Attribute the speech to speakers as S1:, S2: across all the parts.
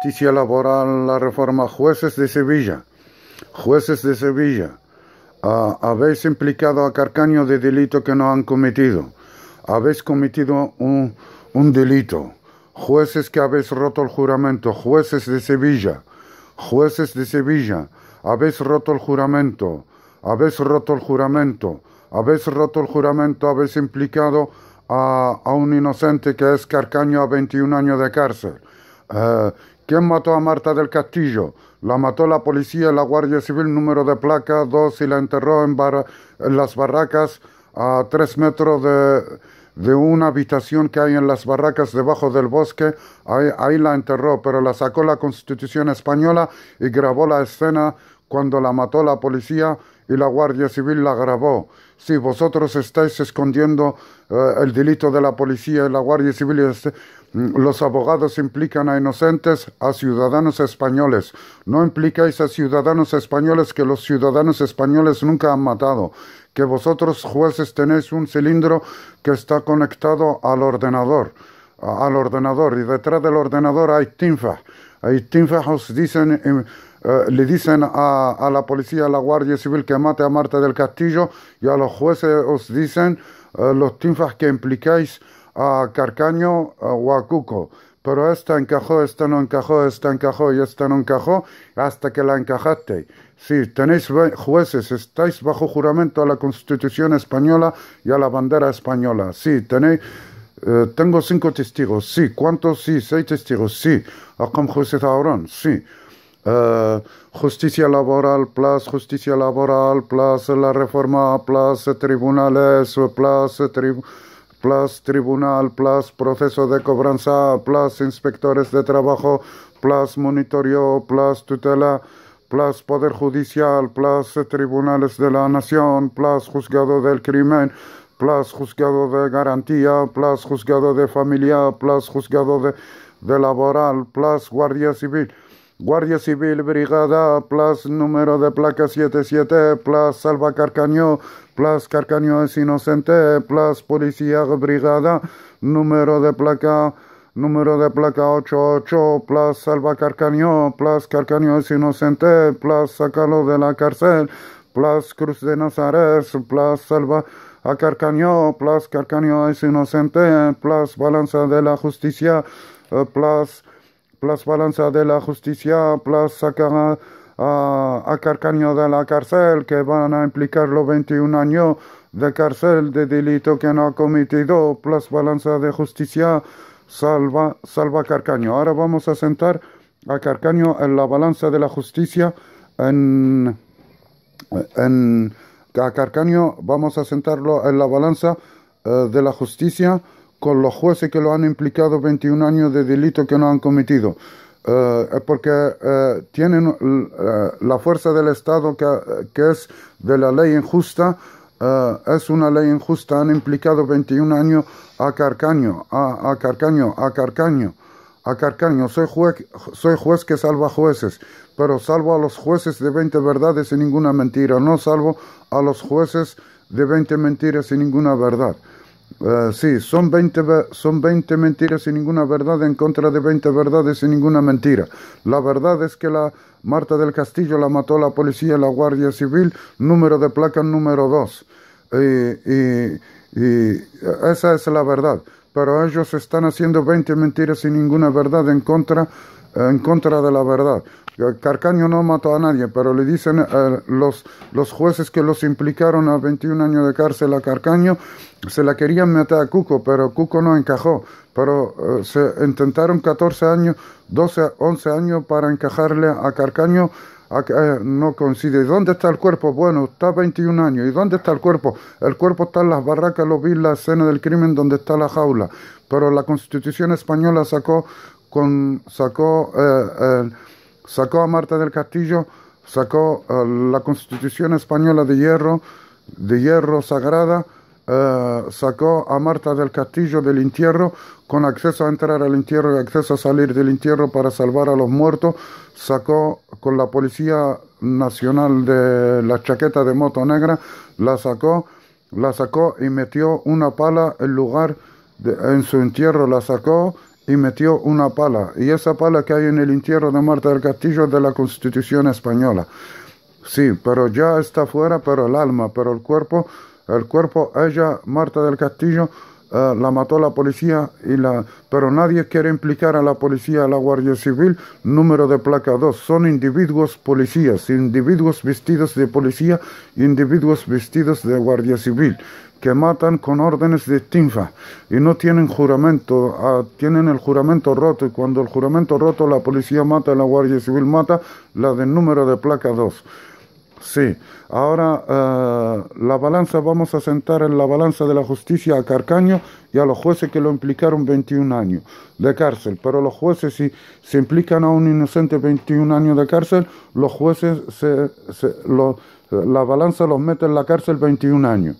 S1: justicia laboral, la reforma, jueces de Sevilla, habéis implicado a Carcaño de delito que no han cometido, habéis cometido un delito, jueces que habéis roto el juramento, jueces de Sevilla, habéis roto el juramento, habéis implicado a un inocente que es Carcaño a 21 años de cárcel. ¿Quién mató a Marta del Castillo? La mató la policía, la Guardia Civil, número de placa 2, y la enterró en las barracas a 3 metros de una habitación que hay en las barracas debajo del bosque. Ahí la enterró, pero la sacó la Constitución española y grabó la escena cuando la mató la policía y la Guardia Civil la grabó. Si vosotros estáis escondiendo el delito de la policía y la Guardia Civil, los abogados implican a inocentes, a ciudadanos españoles. No implicáis a ciudadanos españoles que los ciudadanos españoles nunca han matado. Que vosotros, jueces, tenéis un cilindro que está conectado al ordenador, y detrás del ordenador hay tinfa. Os dicen... le dicen a la policía, a la Guardia Civil que mate a Marta del Castillo, y a los jueces os dicen los tinfas que implicáis a Carcaño o a Cuco. Pero esta encajó, esta no encajó, esta encajó y esta no encajó, hasta que la encajaste. Sí, tenéis jueces, estáis bajo juramento a la Constitución española y a la bandera española. Sí, tenéis... tengo 5 testigos, sí. ¿Cuántos? Sí, 6 testigos, sí. Como jueces Aurón, sí. Justicia laboral, plus la reforma, plus tribunales, plus tribunal, plus proceso de cobranza, plus inspectores de trabajo, plus monitoreo, plus tutela, plus poder judicial, plus tribunales de la nación, plus juzgado del crimen, plus juzgado de garantía, plus juzgado de familia, plus juzgado de laboral, plus Guardia Civil, brigada, plus número de placa 77, plus salva Carcaño, plus Carcaño es inocente, plus policía, brigada, número de placa 88, plus salva Carcaño, plus Carcaño es inocente, plus sácalo de la cárcel, plus Cruz de Nazaret, plus salva a Carcaño, plus Carcaño es inocente, plus balanza de la justicia, plus balanza de la justicia, plus sacar a Carcaño de la cárcel, que van a implicar los 21 años de cárcel de delito que no ha cometido, plus balanza de justicia, salva Carcaño. Ahora vamos a sentar a Carcaño en la balanza de la justicia, a Carcaño vamos a sentarlo en la balanza de la justicia, con los jueces que lo han implicado 21 años de delito que no han cometido. Porque tienen la fuerza del Estado que es de la ley injusta, es una ley injusta. Han implicado 21 años a Carcaño. Soy juez que salva jueces, pero salvo a los jueces de 20 verdades y ninguna mentira. No salvo a los jueces de 20 mentiras y ninguna verdad. Sí, son 20 mentiras y ninguna verdad en contra de 20 verdades y ninguna mentira. La verdad es que la Marta del Castillo la mató la policía y la Guardia Civil, número de placa número 2. Y esa es la verdad. Pero ellos están haciendo 20 mentiras y ninguna verdad en contra de la verdad. Carcaño no mató a nadie, pero le dicen los jueces que los implicaron a 21 años de cárcel a Carcaño, se la querían meter a Cuco, pero Cuco no encajó. Pero se intentaron 14 años, 12, 11 años para encajarle a Carcaño. No coincide. ¿Dónde está el cuerpo? Bueno, está 21 años. ¿Y dónde está el cuerpo? El cuerpo está en las barracas, lo vi en la escena del crimen donde está la jaula. Pero la Constitución española sacó a Marta del Castillo, sacó la Constitución española de hierro sagrada, sacó a Marta del Castillo del entierro, con acceso a entrar al entierro y acceso a salir del entierro para salvar a los muertos. Sacó con la Policía Nacional de la chaqueta de moto negra, la sacó y metió una pala en lugar en su entierro, la sacó y metió una pala. Y esa pala que hay en el entierro de Marta del Castillo es de la Constitución española. Sí, pero ya está fuera, pero el alma, pero el cuerpo, ella, Marta del Castillo, la mató la policía, pero nadie quiere implicar a la policía, a la Guardia Civil, número de placa 2. Son individuos policías, individuos vestidos de policía, individuos vestidos de Guardia Civil, que matan con órdenes distintas y no tienen juramento, tienen el juramento roto, y cuando el juramento roto la policía mata, la Guardia Civil mata, la del número de placa 2. Sí, ahora la balanza, vamos a sentar en la balanza de la justicia a Carcaño y a los jueces que lo implicaron 21 años de cárcel. Pero los jueces, si se implican a un inocente 21 años de cárcel, los jueces, la balanza los mete en la cárcel 21 años.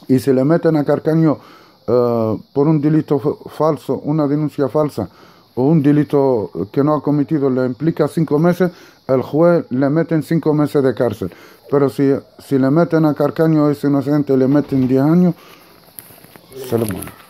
S1: Y si le meten a Carcaño por un delito falso, una denuncia falsa, o un delito que no ha cometido, le implica 5 meses, el juez le meten 5 meses de cárcel. Pero si le meten a Carcaño, es inocente, le meten 10 años, se le muere.